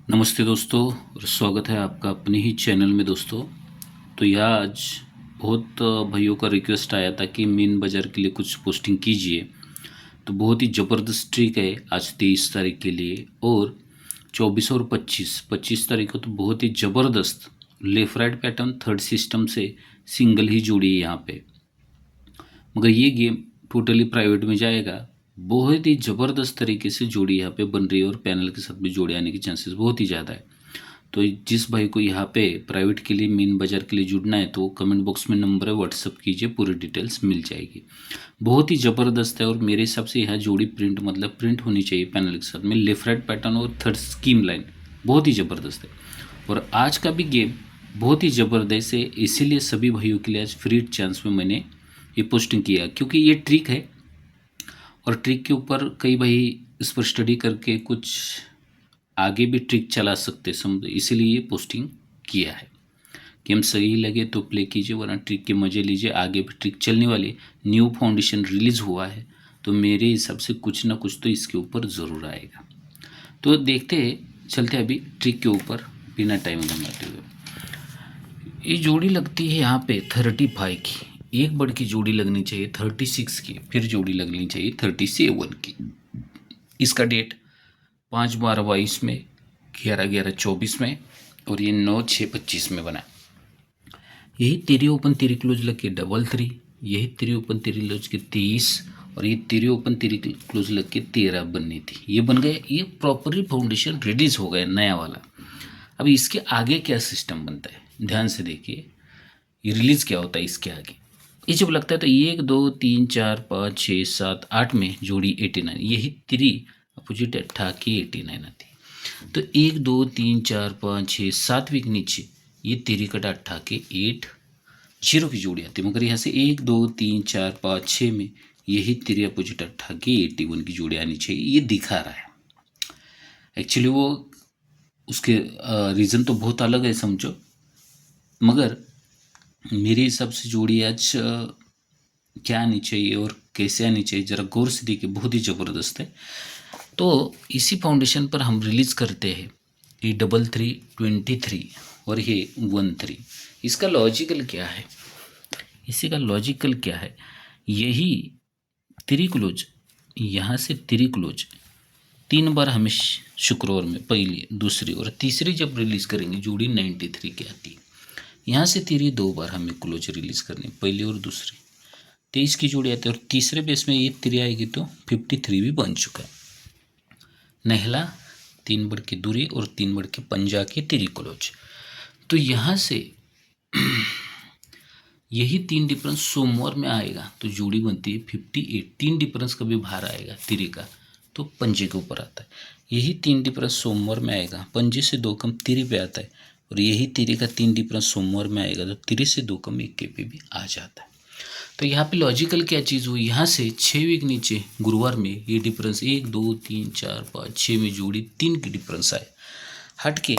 नमस्ते दोस्तों और स्वागत है आपका अपने ही चैनल में दोस्तों। तो यह आज बहुत भाइयों का रिक्वेस्ट आया था कि मीन बाज़ार के लिए कुछ पोस्टिंग कीजिए। तो बहुत ही ज़बरदस्त ट्रिक है आज 23 तारीख के लिए, और 24 और 25 तारीख को तो बहुत ही ज़बरदस्त left right pattern third system से सिंगल ही जोड़ी है यहाँ पे। मगर ये गेम टोटली प्राइवेट में जाएगा। बहुत ही ज़बरदस्त तरीके से जोड़ी यहाँ पे बन रही है और पैनल के साथ भी जोड़ी आने की चांसेस बहुत ही ज़्यादा है। तो जिस भाई को यहाँ पे प्राइवेट के लिए मीन बाज़ार के लिए जुड़ना है तो कमेंट बॉक्स में नंबर है, व्हाट्सअप कीजिए, पूरी डिटेल्स मिल जाएगी। बहुत ही ज़बरदस्त है और मेरे हिसाब से यहाँ जोड़ी प्रिंट मतलब प्रिंट होनी चाहिए पैनल के साथ में लेफ्ट राइट पैटर्न और थर्ड स्कीम लाइन बहुत ही ज़बरदस्त है। और आज का भी गेम बहुत ही ज़बरदस्त है, इसीलिए सभी भाइयों के लिए आज फ्री चांस में मैंने ये पोस्टिंग किया, क्योंकि ये ट्रिक है और ट्रिक के ऊपर कई भाई इस पर स्टडी करके कुछ आगे भी ट्रिक चला सकते समझ, इसीलिए ये पोस्टिंग किया है। गेम सही लगे तो प्ले कीजिए, वरना ट्रिक के मज़े लीजिए। आगे भी ट्रिक चलने वाली, न्यू फाउंडेशन रिलीज़ हुआ है तो मेरे हिसाब से कुछ ना कुछ तो इसके ऊपर ज़रूर आएगा। तो देखते चलते अभी ट्रिक के ऊपर बिना टाइम गंवाते हुए। ये जोड़ी लगती है यहाँ पे 35 की, एक बढ़ की जोड़ी लगनी चाहिए 36 की, फिर जोड़ी लगनी चाहिए 37 की। इसका डेट 5/12/22 में, 11/11/24 में, और ये 9/6/25 में बना। यही तेरी ओपन तेरी क्लोज लग के 33, यही तेरी ओपन तेरी क्लोज के 23, और ये तेरी ओपन तेरी क्लोज लग के 13 बननी थी। ये बन गया, ये प्रॉपरली फाउंडेशन रिलीज हो गया नया वाला। अब इसके आगे क्या सिस्टम बनता है ध्यान से देखिए, ये रिलीज क्या होता है इसके आगे। ये जब लगता है तो 1 2 3 4 5 6 7 8 में जोड़ी 89, यही तेरी अपोजिट 88 की 89 आती है। तो 1 2 3 4 5 6 7वीं के नीचे ये तेरी कटा 88 के 8 0 की जोड़ी आती है। मगर यहाँ से 1 2 3 4 5 6 में यही तेरी अपोजिट 88 की 81 की जोड़ी आनी चाहिए, ये दिखा रहा है। एक्चुअली वो उसके रीज़न तो बहुत अलग है समझो, मगर मेरे हिसाब से जोड़ी आज क्या आनी चाहिए और कैसे आनी चाहिए ज़रा गौर से देखिए, बहुत ही ज़बरदस्त है। तो इसी फाउंडेशन पर हम रिलीज़ करते हैं ये 33 23 और ये 13। इसका लॉजिकल क्या है, इसी का लॉजिकल क्या है, यही तिरी क्लोज, यहाँ से तिरी क्लोज 3 बार हमें शुक्रवार में पहली दूसरी और तीसरी जब रिलीज़ करेंगे जोड़ी 93 की आती है। यहाँ से तेरी 2 बार हमें क्लोज रिलीज़ करनी, पहली और दूसरी 23 की जोड़ी आती है, और तीसरे बेस में ये तिरी आएगी तो 53 भी बन चुका है। नहला 3 बढ़ की दूरी और 3 बढ़ के पंजा की तिरी क्लोज। तो यहाँ से यही 3 डिफरेंस सोमवार में आएगा तो जोड़ी बनती है 58। 3 डिफरेंस कभी बाहर आएगा तिरी का तो पंजे के ऊपर आता है। यही 3 डिफरेंस सोमवार में आएगा, पंजे से 2 कम तिरी पे आता है, और यही तिरी का 3 डिफरेंस सोमवार में आएगा तो तिरी से 2 कम इक्के पे भी आ जाता है। तो यहाँ पे लॉजिकल क्या चीज़ हुई, यहाँ से 6 वीक नीचे गुरुवार में ये डिफरेंस 1 2 3 4 5 6 में जोड़ी 3 की डिफरेंस आए, हट के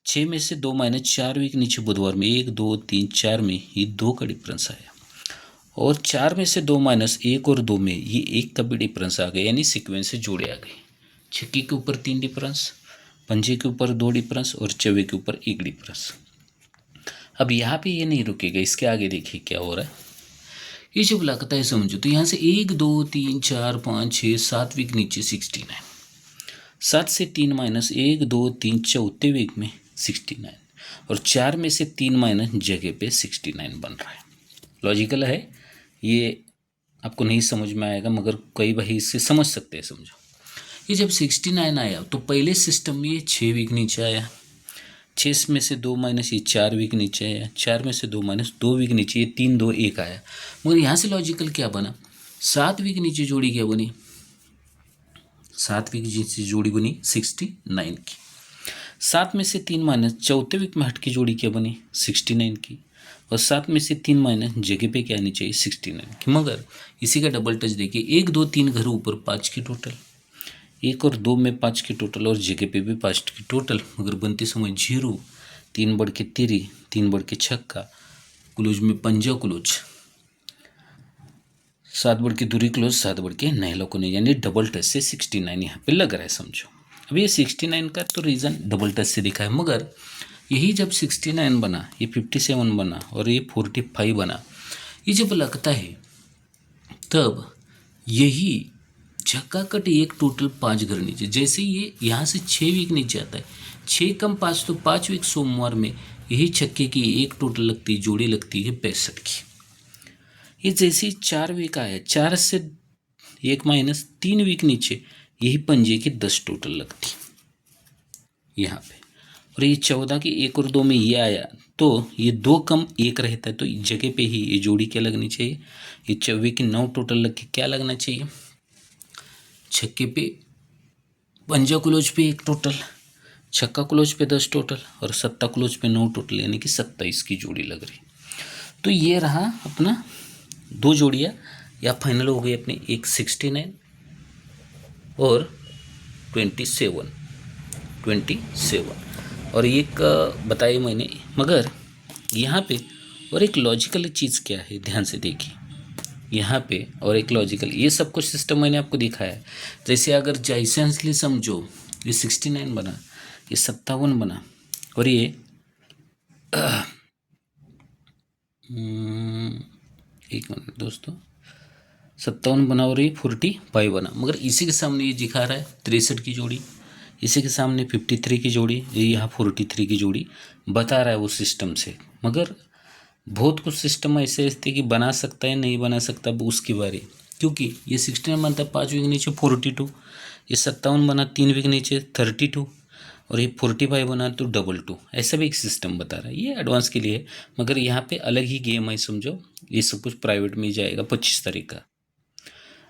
6 में से 2 माइनस 4 वीक नीचे बुधवार में 1 2 3 4 में ये 2 का डिफरेंस आया, और 4 में से 2 माइनस 1 और 2 में ये 1 का भी डिफरेंस आ गया, यानी सीक्वेंस से जोड़े आ गए। छक्के के ऊपर 3 डिफरेंस, पंजे के ऊपर 2 डिफरेंस और चौवे के ऊपर 1 डिफरेंस। अब यहाँ पे ये नहीं रुकेगा, इसके आगे देखिए क्या हो रहा है। ये जब लगता है समझो तो यहाँ से 1 2 3 4 5 6 7 वीक नीचे 69, 7 से 3 माइनस 1 2 3 चौथे वीक में 69, और 4 में से 3 माइनस जगह पे 69 बन रहा है। लॉजिकल है ये, आपको नहीं समझ में आएगा मगर कई भाई इससे समझ सकते हैं। समझो ये जब 69 आया तो पहले सिस्टम में ये 6 वीक नीचे आया, 6 में से 2 माइनस ये 4 वीक नीचे आया, 4 में से 2 माइनस 2 वीक नीचे ये 3 2 1 आया। मगर यहाँ से लॉजिकल क्या बना, 7 वीक नीचे जोड़ी क्या बनी, 7 वीक नीचे जोड़ी बनी 69 की। 7 में से 3 माइनस चौथे वीक में हट की जोड़ी क्या बनी 69 की, और 7 में से 3 माइनस जगह पे क्या आनी चाहिए 69 की। मगर इसी का डबल टच देखिए, 1 2 3 घर ऊपर 5 की टोटल, 1 और 2 में 5 की टोटल और जगह पे भी 5 की टोटल, मगर बनती समय 0, 3 बढ़ के तिरी, 3 बढ़ के छक्का, क्लोज में पंजा क्लोज, 7 बढ़ के दूरी क्लोज, 7 बढ़ के नहला को नहीं, यानी डबल टच से 69 यहाँ पे लग रहा है समझो। अब ये 69 का तो रीज़न डबल टच से दिखा है, मगर यही जब 69 बना, ये 57 बना और ये 45 बना, ये जब लगता है तब यही छक्का कट एक टोटल 5 घर नीचे, जैसे ये यहाँ से 6 वीक नीचे आता है, 6 कम 5 तो 5 वीक सोमवार में यही छक्के की एक टोटल लगती है, जोड़ी लगती है 65 की। ये जैसे 4 वीक आया, 4 से 1 माइनस 3 वीक नीचे यही पंजे की 10 टोटल लगती यहाँ पे। और ये 14 की 1 और 2 में ये आया तो ये 2 कम 1 रहता है, तो जगह पे ही ये जोड़ी क्या लगनी चाहिए, ये 24 की 9 टोटल लग के क्या लगना चाहिए, छक्के पे पंजा क्लोज पे 1 टोटल, छक्का क्लोज पे 10 टोटल और सत्ता क्लोज पे 9 टोटल, यानी कि 27 की जोड़ी लग रही। तो ये रहा अपना 2 जोड़ियाँ या फाइनल हो गई अपनी, एक 69 और 27 और एक बताई मैंने। मगर यहाँ पे और एक लॉजिकल चीज़ क्या है, ध्यान से देखिए यहाँ पे, और एक लॉजिकल, ये सब कुछ सिस्टम मैंने आपको दिखाया है। जैसे अगर जैसेंसली समझो, ये 69 बना, ये 57 बना और ये एक मिनट दोस्तों, 57 बना और ये 45 बना, मगर इसी के सामने ये दिखा रहा है 63 की जोड़ी, इसी के सामने 53 की जोड़ी, ये यहाँ 43 की जोड़ी बता रहा है वो सिस्टम से। मगर बहुत कुछ सिस्टम ऐसे ऐसे कि बना सकता है नहीं बना सकता उसकी बारी, क्योंकि ये 69 बनता है 5 वीक नीचे 42, ये 57 बना 3 वीक नीचे 32 और ये 45 बना तो 22, ऐसा भी एक सिस्टम बता रहा है। ये एडवांस के लिए है, मगर यहाँ पे अलग ही गेम है समझो, ये सब कुछ प्राइवेट में ही जाएगा 25 तारीख का।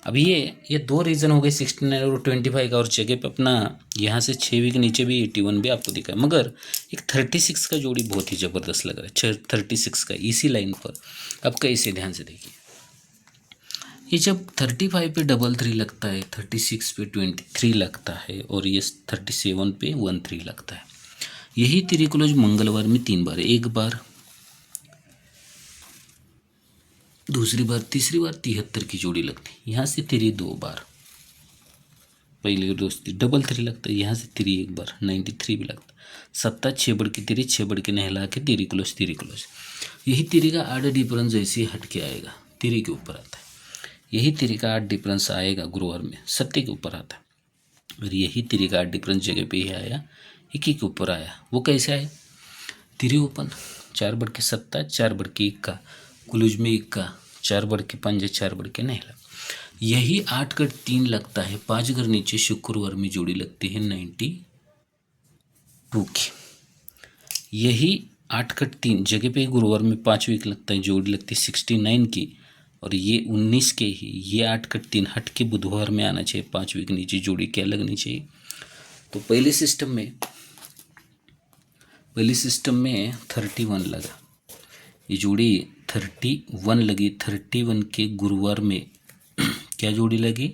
अब ये 2 रीज़न हो गए 69 और 25 का, और जगह पे अपना यहाँ से 6 वीक नीचे भी 81 भी आपको दिखा है, मगर एक 36 का जोड़ी बहुत ही ज़बरदस्त लग रहा है, 36 का इसी लाइन पर। अब कैसे, ध्यान से देखिए, ये जब 35 पे 33 लगता है, 36 पे 23 लगता है और ये 37 पे 13 लगता है, यही त्रिकोलोज मंगलवार में 3 बार, एक बार, दूसरी बार, तीसरी बार 73 की जोड़ी लगती है, यहाँ से 3 2 बार, पहले दोस्ती डबल 3 लगता है, यहाँ से 3 एक बार 93 भी लगता है, सत्ता 6 बढ़ के 3, 6 बढ़ के नहला के 3 क्लोज, यही 3 का 8 डिफरेंस जैसे हट के आएगा 3 के ऊपर आता है, यही 3 का 8 डिफरेंस आएगा गुरुवार में 7 के ऊपर आता है, और यही 3 का 8 डिफरेंस जगह पे ही आया 1 के ऊपर आया। वो कैसे आया, 3 ओपन, 4 बढ़ के सत्ता, 4 बढ़ के 1 का, क्लोज में 1 का, 4 बढ़ के पंजे, 4 बढ़ के नहला, यही 8 का 3 लगता है 5 घर नीचे, शुक्रवार में जोड़ी लगती है 92 की, यही 8 का 3 जगह पे गुरुवार में 5 वीक लगता है, जोड़ी लगती है 69 की, और ये 19 के ही, ये 8 का 3 हट के बुधवार में आना चाहिए 5 वीक नीचे, जोड़ी क्या लगनी चाहिए। तो पहले सिस्टम में 31 लगा, ये जोड़ी 31 लगी, 31 के गुरुवार में क्या जोड़ी लगी,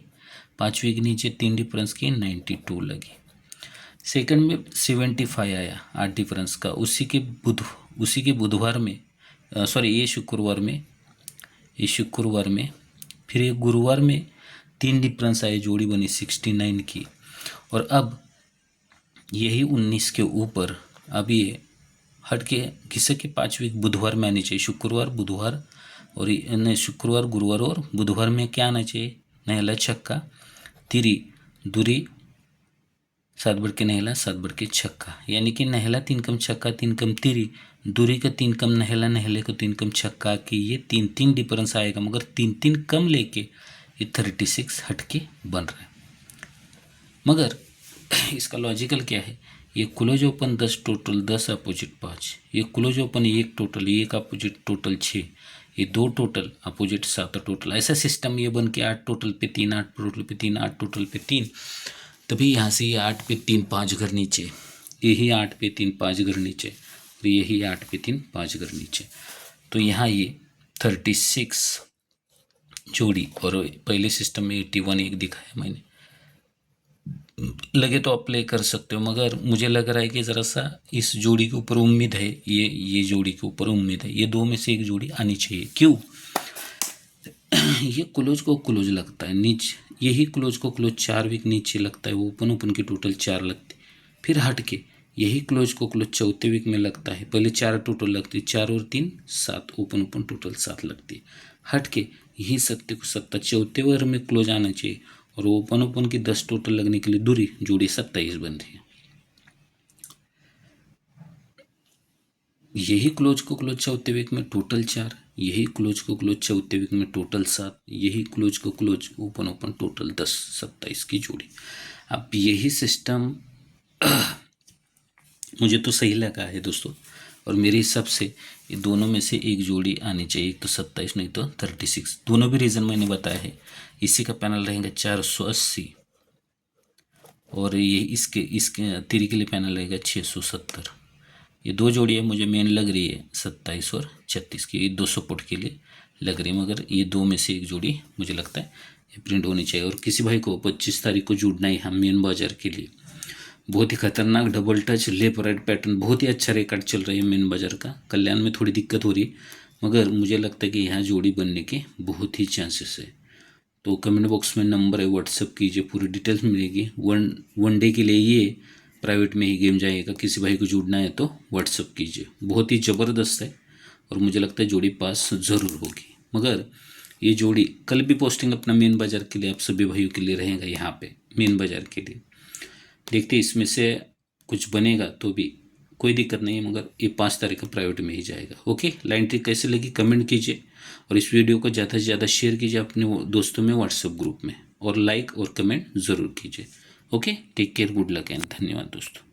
5 वीक नीचे 3 डिफरेंस की 92 लगी। सेकंड में 75 आया 8 डिफरेंस का, उसी के बुधवार में ये शुक्रवार में फिर ये गुरुवार में 3 डिफरेंस आए, जोड़ी बनी 69 की, और अब यही 19 के ऊपर अब ये हट के किसी के 5 वीक बुधवार में आनी चाहिए, शुक्रवार बुधवार, और शुक्रवार गुरुवार और बुधवार में क्या आना चाहिए, नहला छक्का, 3 दूरी 7 बढ़ के नहला, 7 बढ़ के छक्का, यानी कि नहला 3 कम छक्का 3 कम 3, दूरी का 3 कम नहला, नहले को 3 कम छक्का की, ये 3 डिफरेंस आएगा, मगर 3 कम लेके ये 36 हट के बन रहा है। मगर इसका लॉजिकल क्या है, ये क्लोज ओपन 10 टोटल, 10 अपोजिट 5, ये close open 1 total, 1 opposite total 6, ये 2 टोटल अपोजिट 7 टोटल, ऐसा सिस्टम ये बन के 8 टोटल पे 3, 8 टोटल पे 3, 8 टोटल पे 3, तभी यहाँ से ये 8 पे 3 5 घर नीचे, यही 8 पे 3 5 घर नीचे, और यही 8 पे 3 5 घर नीचे, तो यहाँ ये 36 जोड़ी, और पहले सिस्टम में 81 एक दिखाया मैंने, लगे तो अप्लाई कर सकते हो, मगर मुझे लग रहा है कि ज़रा सा इस जोड़ी के ऊपर उम्मीद है, ये जोड़ी के ऊपर उम्मीद है, ये 2 में से एक जोड़ी आनी चाहिए। क्यों, ये क्लोज को क्लोज लगता है, नीच यही क्लोज को क्लोज 4 वीक नीचे लगता है, वो ओपन की टोटल 4 लगती। फिर हट के यही क्लोज को क्लोज चौथे वीक में लगता है, पहले 4 टोटल लगती, 4 और 3 7, ओपन टोटल 7 लगती है। हट के यही सत्य को सत्ता चौथे वर में क्लोज आना चाहिए, और ओपन की 10 टोटल लगने के लिए दूरी जोड़ी 27 बनती है। यही क्लोज को क्लोज चौथे वीक में टोटल 4, यही क्लोज को क्लोज चौथे वीक में टोटल 7, यही क्लोज को क्लोज ओपन टोटल 10, 27 की जोड़ी। अब यही सिस्टम मुझे तो सही लगा है दोस्तों, और मेरे हिसाब से ये दोनों में से एक जोड़ी आनी चाहिए, एक तो 27 नहीं तो 36। दोनों भी रीज़न मैंने बताया है। इसी का पैनल रहेगा 480, और ये इसके तिरी के लिए पैनल रहेगा 670। ये दो जोड़ियाँ मुझे मेन लग रही है 27 और 36 की, ये 200 फुट के लिए लग रही है, मगर ये दो में से एक जोड़ी मुझे लगता है ये प्रिंट होनी चाहिए। और किसी भाई को 25 तारीख को जुड़ना है हम मेन बाजार के लिए, बहुत ही खतरनाक double touch left right pattern, बहुत ही अच्छा रिकॉर्ड चल रही है मेन बाजार का। कल्याण में थोड़ी दिक्कत हो रही है, मगर मुझे लगता है कि यहाँ जोड़ी बनने के बहुत ही चांसेस है। तो कमेंट बॉक्स में नंबर है, व्हाट्सअप कीजिए, पूरी डिटेल्स मिलेगी। वन डे के लिए ये प्राइवेट में ही गेम जाएगा, किसी भाई को जुड़ना है तो व्हाट्सअप कीजिए। बहुत ही ज़बरदस्त है, और मुझे लगता है जोड़ी पास ज़रूर होगी। मगर ये जोड़ी कल भी पोस्टिंग अपना मेन बाज़ार के लिए आप सभी भाइयों के लिए रहेगा, यहाँ पे मेन बाज़ार के लिए। देखते इसमें से कुछ बनेगा तो भी कोई दिक्कत नहीं है, मगर ये 5 तारीख का प्राइवेट में ही जाएगा। ओके, लाइन ट्रिक कैसे लगी कमेंट कीजिए, और इस वीडियो को ज़्यादा से ज़्यादा शेयर कीजिए अपने दोस्तों में व्हाट्सएप ग्रुप में, और लाइक और कमेंट ज़रूर कीजिए। Okay, take care, good luck and धन्यवाद दोस्तों।